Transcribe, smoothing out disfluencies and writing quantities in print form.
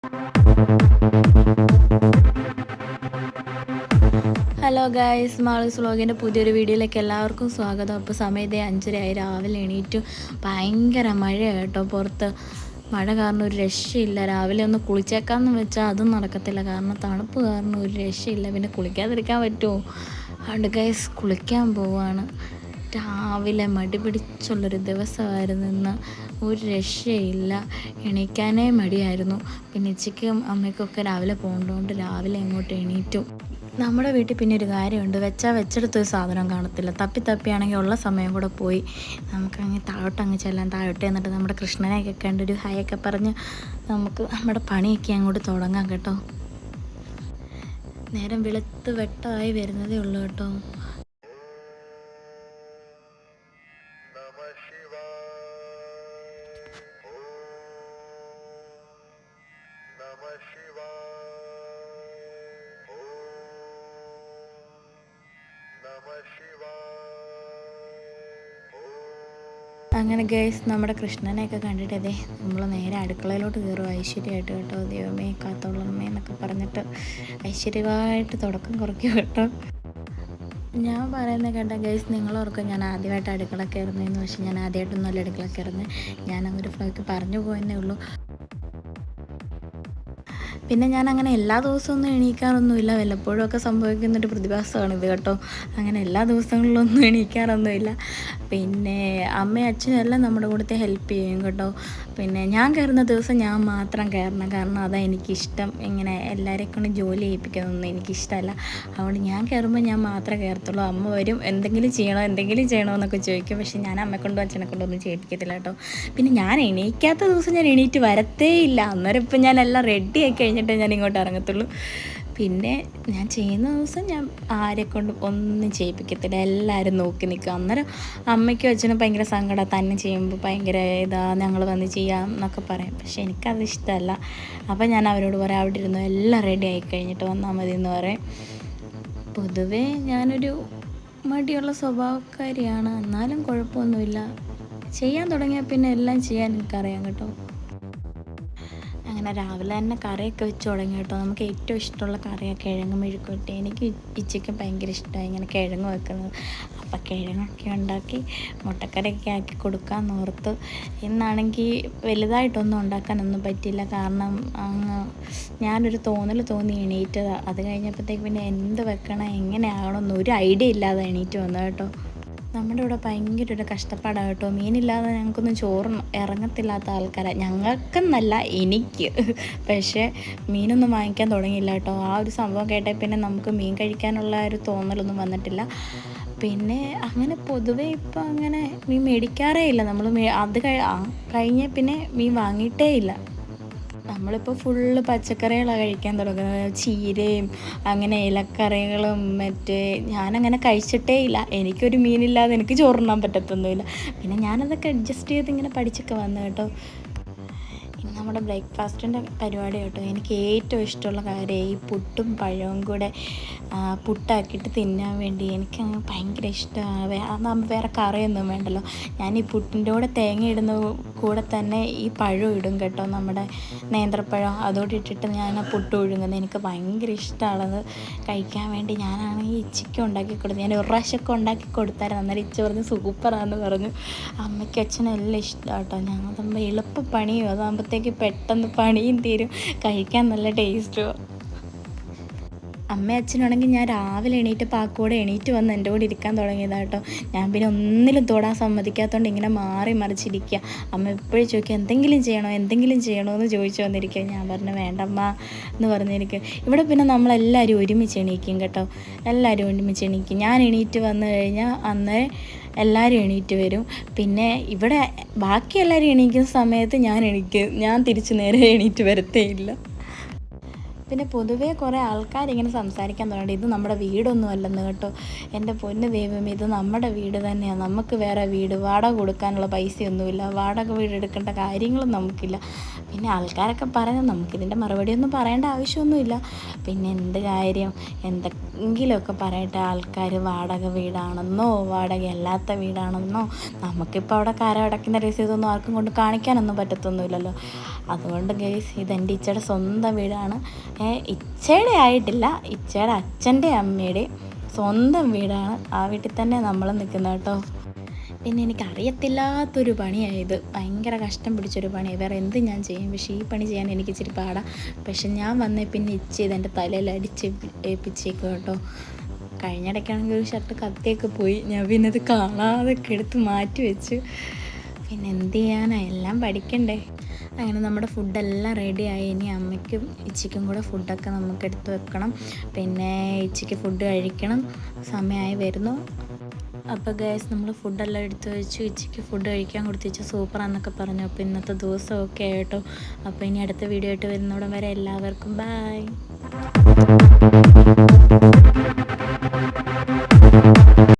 Hello guys, Malu's വ്ളോഗിൻ്റെ പുതിയൊരു വീഡിയോയിലേക്ക് എല്ലാവർക്കും സ്വാഗതം. അപ്പോൾ സമയം 5:30 രാവിലെ എണീറ്റു. ഭയങ്കര മഴയാണ് കേട്ടോ പുറത്ത്. മഴ കാരണം ഒരു രക്ഷയില്ല. രാവിലെ ഒന്ന് കുളിച്ചേക്കാമെന്ന് വെച്ചാൽ അതും നടക്കത്തില്ല, കാരണം തണുപ്പ് കാരണം ഒരു രക്ഷയില്ല. പിന്നെ കുളിക്കാതിരിക്കാൻ പറ്റുമോ? അതുകൊണ്ട് ഗായ്സ് കുളിക്കാൻ പോവാണ്. രാവിലെ മടി പിടിച്ചുള്ളൊരു ദിവസമായിരുന്നു ഇന്ന്. ഒരു രക്ഷയില്ല, എണീക്കാനേ മടിയായിരുന്നു. പിന്നെ ഉച്ചയ്ക്കും അമ്മയ്ക്കൊക്കെ രാവിലെ പോകേണ്ടതുകൊണ്ട് രാവിലെ ഇങ്ങോട്ട് എണീറ്റു. നമ്മുടെ വീട്ടിൽ പിന്നെ ഒരു കാര്യമുണ്ട്, വെച്ചെടുത്തൊരു സാധനം കാണത്തില്ല. തപ്പിയാണെങ്കിൽ ഉള്ള സമയം കൂടെ പോയി. നമുക്കങ്ങ് താഴോട്ടങ്ങ് ചെല്ലാൻ, താഴോട്ട് എന്നിട്ട് നമ്മുടെ കൃഷ്ണനെയൊക്കെ കണ്ടൊരു ഹായൊക്കെ പറഞ്ഞ് നമുക്ക് നമ്മുടെ പണിയൊക്കെ അങ്ങോട്ട് തുടങ്ങാം കേട്ടോ. നേരം വെളുത്ത് വെട്ടമായി വരുന്നതേ ഉള്ളൂ കേട്ടോ. അങ്ങനെ ഗൈസ് നമ്മുടെ കൃഷ്ണനെയൊക്കെ കണ്ടിട്ട് അതെ നമ്മൾ നേരെ അടുക്കളയിലോട്ട് കയറും ഐശ്വര്യമായിട്ട് കേട്ടോ. ദൈവമേ കാത്തോളമ്മേ എന്നൊക്കെ പറഞ്ഞിട്ട് ഐശ്വര്യമായിട്ട് തുടക്കം കുറയ്ക്കും കേട്ടോ. ഞാൻ പറയുന്നത് കേട്ടോ ഗൈസ്, നിങ്ങളോർക്കും ഞാൻ ആദ്യമായിട്ട് അടുക്കള കയറുന്നതെന്ന്. പക്ഷേ ഞാൻ ആദ്യമായിട്ടൊന്നുമല്ല അടുക്കള കയറുന്നത്. ഞാനതൊരു ഫ്ലോയ്ക്ക് പറഞ്ഞു പോയെന്നേ ഉള്ളൂ. പിന്നെ ഞാൻ അങ്ങനെ എല്ലാ ദിവസമൊന്നും എണീക്കാറൊന്നുമില്ല, വല്ലപ്പോഴും ഒക്കെ സംഭവിക്കുന്നൊരു പ്രതിഭാസമാണിത് കേട്ടോ. അങ്ങനെ എല്ലാ ദിവസങ്ങളിലൊന്നും എണീക്കാറൊന്നുമില്ല. പിന്നെ അമ്മയും അച്ഛനും എല്ലാം നമ്മുടെ കൂടത്തെ ഹെൽപ്പ് ചെയ്യും കേട്ടോ. പിന്നെ ഞാൻ കയറുന്ന ദിവസം ഞാൻ മാത്രം കയറണം, കാരണം അതാണ് എനിക്കിഷ്ടം. ഇങ്ങനെ എല്ലാവരെ കൊണ്ട് ജോലി ചെയ്യിപ്പിക്കുന്നതൊന്നും എനിക്കിഷ്ടമല്ല. അതുകൊണ്ട് ഞാൻ കയറുമ്പോൾ ഞാൻ മാത്രമേ കയറത്തുള്ളൂ. അമ്മ വരും, എന്തെങ്കിലും ചെയ്യണോ എന്നൊക്കെ ചോദിക്കും. പക്ഷേ ഞാൻ അമ്മയെക്കൊണ്ടും അച്ഛനെ കൊണ്ടും ഒന്നും ചെയ്യിപ്പിക്കത്തില്ല കേട്ടോ. പിന്നെ ഞാൻ എണീക്കാത്ത ദിവസം ഞാൻ എണീറ്റ് വരത്തേ ഇല്ല. അന്നേരം ഇപ്പം ഞാൻ എല്ലാം റെഡിയായി കഴിഞ്ഞിട്ടേ ഞാൻ ഇങ്ങോട്ട് ഇറങ്ങത്തുള്ളൂ. പിന്നെ ഞാൻ ചെയ്യുന്ന ദിവസം ഞാൻ ആരെക്കൊണ്ടും ഒന്നും ചെയ്യിപ്പിക്കത്തില്ല, എല്ലാവരും നോക്കി നിൽക്കും. അന്നേരം അമ്മയ്ക്കും അച്ഛനും ഭയങ്കര സങ്കടം, തന്നെ ചെയ്യുമ്പോൾ ഭയങ്കര ഞങ്ങൾ വന്ന് ചെയ്യാം എന്നൊക്കെ പറയും. പക്ഷെ എനിക്കത് ഇഷ്ടമല്ല. അപ്പം ഞാൻ അവരോട് പറയാം, അവിടെ ഇരുന്നു എല്ലാം റെഡി ആയി കഴിഞ്ഞിട്ട് വന്നാൽ മതി എന്ന് പറയും. പൊതുവേ ഞാനൊരു മടിയുള്ള സ്വഭാവക്കാരിയാണ്, എന്നാലും കുഴപ്പമൊന്നുമില്ല. ചെയ്യാൻ തുടങ്ങിയാൽ പിന്നെ എല്ലാം ചെയ്യാൻ എനിക്കറിയാം കേട്ടോ. അങ്ങനെ രാവിലെ തന്നെ കറിയൊക്കെ വെച്ച് തുടങ്ങി കേട്ടോ. നമുക്ക് ഏറ്റവും ഇഷ്ടമുള്ള കറിയാണ് കിഴങ്ങ് മെഴുക്കുവരട്ടി. എനിക്ക് ഉച്ചയ്ക്ക് ഭയങ്കര ഇഷ്ടമായി ഇങ്ങനെ കിഴങ്ങ് വെക്കുന്നത്. അപ്പം കിഴങ്ങൊക്കെ ഉണ്ടാക്കി മുട്ടക്കറിയൊക്കെ ആക്കി കൊടുക്കാമെന്ന് ഓർത്ത്. ഇന്നാണെങ്കിൽ വലുതായിട്ടൊന്നും ഉണ്ടാക്കാനൊന്നും പറ്റില്ല, കാരണം ഞാനൊരു തോന്നി എണീറ്റതാണ്. അത് കഴിഞ്ഞപ്പോഴത്തേക്ക് പിന്നെ എന്ത് വെക്കണം എങ്ങനെ ആകണമെന്ന് ഒരു ഐഡിയ ഇല്ലാതെ എണീറ്റ് വന്നു കേട്ടോ. നമ്മുടെ ഇവിടെ ഭയങ്കര ഒരു കഷ്ടപ്പാടാണ് കേട്ടോ. മീനില്ലാതെ ഞങ്ങൾക്കൊന്നും ചോറ് ഇറങ്ങത്തില്ലാത്ത ആൾക്കാരാണ്. ഞങ്ങൾക്കെന്നല്ല, എനിക്ക്. പക്ഷേ മീനൊന്നും വാങ്ങിക്കാൻ തുടങ്ങിയില്ല കേട്ടോ. ആ ഒരു സംഭവം കേട്ടാൽ പിന്നെ നമുക്ക് മീൻ കഴിക്കാനുള്ള ഒരു തോന്നലൊന്നും വന്നിട്ടില്ല. പിന്നെ അങ്ങനെ പൊതുവേ ഇപ്പം അങ്ങനെ മീൻ മേടിക്കാറേ ഇല്ല. നമ്മൾ അത് കഴിഞ്ഞ് പിന്നെ മീൻ വാങ്ങിയിട്ടേ ഇല്ല. നമ്മളിപ്പോൾ ഫുള്ള് പച്ചക്കറികളാണ് കഴിക്കാൻ തുടങ്ങുന്നത്. ചീരയും അങ്ങനെ ഇലക്കറികളും ഞാനങ്ങനെ കഴിച്ചിട്ടേ ഇല്ല. എനിക്കൊരു മീനില്ലാതെ എനിക്ക് ചോറുണ്ണാൻ പറ്റത്തൊന്നുമില്ല. പിന്നെ ഞാനതൊക്കെ അഡ്ജസ്റ്റ് ചെയ്ത് ഇങ്ങനെ പഠിച്ചൊക്കെ വന്നു കേട്ടോ. ഇന്ന് നമ്മുടെ ബ്രേക്ക്ഫാസ്റ്റിൻ്റെ പരിപാടി കേട്ടോ. എനിക്ക് ഏറ്റവും ഇഷ്ടമുള്ള കാര്യം ഈ പുട്ടും പഴവും കൂടെ പുട്ടാക്കിയിട്ട് തിന്നാൻ വേണ്ടി എനിക്കങ്ങ് ഭയങ്കര ഇഷ്ടമാണ്. അതാകുമ്പോൾ വേറെ കറിയൊന്നും വേണ്ടല്ലോ. ഞാൻ ഈ പുട്ടിൻ്റെ കൂടെ തേങ്ങ ഇടുന്ന കൂടെ തന്നെ ഈ പഴം ഇടും കേട്ടോ, നമ്മുടെ നേന്ത്രപ്പഴം. അതോടെ ഇട്ടിട്ട് ഞാൻ ആ പുട്ട് ഒഴുകുന്നത് എനിക്ക് ഭയങ്കര ഇഷ്ടമാണത് കഴിക്കാൻ വേണ്ടി. ഞാനാണെങ്കിൽ ഇച്ചിക്ക് ഉണ്ടാക്കി കൊടുത്തു. ഞാൻ ഒരു പ്രാവശ്യമൊക്കെ ഉണ്ടാക്കി കൊടുത്തായിരുന്നു. അന്നേരം ഇച്ച പറഞ്ഞ് സൂപ്പറാന്ന് പറഞ്ഞു. അമ്മയ്ക്കും അച്ഛനും എല്ലാം ഇഷ്ടമാണ് കേട്ടോ. ഞങ്ങളതാകുമ്പോൾ എളുപ്പ പണിയും, അതാകുമ്പോഴത്തേക്ക് പെട്ടെന്ന് പണിയും തീരും, കഴിക്കാൻ നല്ല ടേസ്റ്റും. അമ്മയും അച്ഛനാണെങ്കിൽ ഞാൻ രാവിലെ എണീറ്റ് പാക്കോടെ എണീറ്റ് വന്ന് എൻ്റെ കൂടെ ഇരിക്കാൻ തുടങ്ങിയതാണ് കേട്ടോ. ഞാൻ പിന്നെ ഒന്നിലും തൊടാൻ സമ്മതിക്കാത്തതുകൊണ്ട് ഇങ്ങനെ മാറി മറിച്ചിരിക്കുക. അമ്മ എപ്പോഴും ചോദിക്കുക എന്തെങ്കിലും ചെയ്യണോ എന്ന് ചോദിച്ചു വന്നിരിക്കുക. ഞാൻ പറഞ്ഞു വേണ്ടമ്മ എന്ന് പറഞ്ഞിരിക്കും. ഇവിടെ പിന്നെ നമ്മളെല്ലാവരും ഒരുമിച്ച് എണീക്കും കേട്ടോ. എല്ലാവരും ഒരുമിച്ച് എണീക്കും. ഞാൻ എണീറ്റ് വന്നു കഴിഞ്ഞാൽ അന്ന് എല്ലാവരും എണീറ്റ് വരും. പിന്നെ ഇവിടെ ബാക്കി എല്ലാവരും എണീക്കുന്ന സമയത്ത് ഞാൻ തിരിച്ച് നേരെ എണീറ്റ് വരത്തേ ഇല്ല. പിന്നെ പൊതുവേ കുറേ ആൾക്കാരിങ്ങനെ സംസാരിക്കാൻ തുടങ്ങി, ഇത് നമ്മുടെ വീടൊന്നും അല്ലെന്ന് കേട്ടോ. എൻ്റെ പൊന്ന് ദൈവം, ഇത് നമ്മുടെ വീട് തന്നെയാണ്. നമുക്ക് വേറെ വീട് വാടക കൊടുക്കാനുള്ള പൈസയൊന്നുമില്ല, വാടക വീട് എടുക്കേണ്ട കാര്യങ്ങളും നമുക്കില്ല. പിന്നെ ആൾക്കാരൊക്കെ പറയുന്നത് നമുക്കിതിൻ്റെ മറുപടിയൊന്നും പറയേണ്ട ആവശ്യമൊന്നുമില്ല. പിന്നെ എന്ത് കാര്യം, എന്തെങ്കിലുമൊക്കെ പറയട്ടെ. ആൾക്കാർ വാടക വീടാണെന്നോ വാടക അല്ലാത്ത വീടാണെന്നോ, നമുക്കിപ്പോൾ അവിടെ കരമടയ്ക്കുന്ന രസീതൊന്നും ആർക്കും കൊണ്ട് കാണിക്കാനൊന്നും പറ്റത്തൊന്നുമില്ലല്ലോ. അതുകൊണ്ട് ഗൈസ്, ഇതെൻ്റെ ഇച്ചയുടെ സ്വന്തം വീടാണ്. ഇച്ചയുടെ ആയിട്ടില്ല, ഇച്ചയുടെ അച്ഛൻ്റെ അമ്മയുടെയും സ്വന്തം വീടാണ്. ആ വീട്ടിൽ തന്നെ നമ്മൾ നിൽക്കുന്നത് കേട്ടോ. പിന്നെ എനിക്കറിയത്തില്ലാത്തൊരു പണിയായത്, ഭയങ്കര കഷ്ടം പിടിച്ചൊരു പണിയായി. വേറെ എന്ത് ഞാൻ ചെയ്യും, പക്ഷേ ഈ പണി ചെയ്യാൻ എനിക്ക് ഇച്ചിരി പാടാം. പക്ഷെ ഞാൻ വന്നേ പിന്നെ ഇതെൻ്റെ തലയിൽ അടിച്ച് ഏൽപ്പിച്ചേക്കും കേട്ടോ. കഴിഞ്ഞിടയ്ക്കാണെങ്കിൽ ഒരു ഷർട്ട് കത്തിയൊക്കെ പോയി, ഞാൻ പിന്നെ അത് കാണാതൊക്കെ എടുത്ത് മാറ്റി വെച്ച്. പിന്നെ എന്ത് ചെയ്യാനാ, എല്ലാം പഠിക്കണ്ടേ. അങ്ങനെ നമ്മുടെ ഫുഡെല്ലാം റെഡിയായി. ഇനി അമ്മയ്ക്കും ഇച്ചിക്കും കൂടെ ഫുഡൊക്കെ നമുക്ക് എടുത്ത് വെക്കണം. പിന്നെ ഇച്ചിക്ക് ഫുഡ് കഴിക്കണം, സമയമായി വരുന്നു. അപ്പോൾ ഗൈസ്, നമ്മൾ ഫുഡെല്ലാം എടുത്ത് വെച്ചു. ഇച്ചിക്ക് ഫുഡ് കഴിക്കാൻ കൊടുത്തിച്ച് സൂപ്പറാന്നൊക്കെ പറഞ്ഞു. അപ്പോൾ ഇന്നത്തെ ദിവസമൊക്കെ ആയിട്ടോ. അപ്പോൾ ഇനി അടുത്ത വീഡിയോ ആയിട്ട് വരുന്നോടം വരെ എല്ലാവർക്കും ബൈ.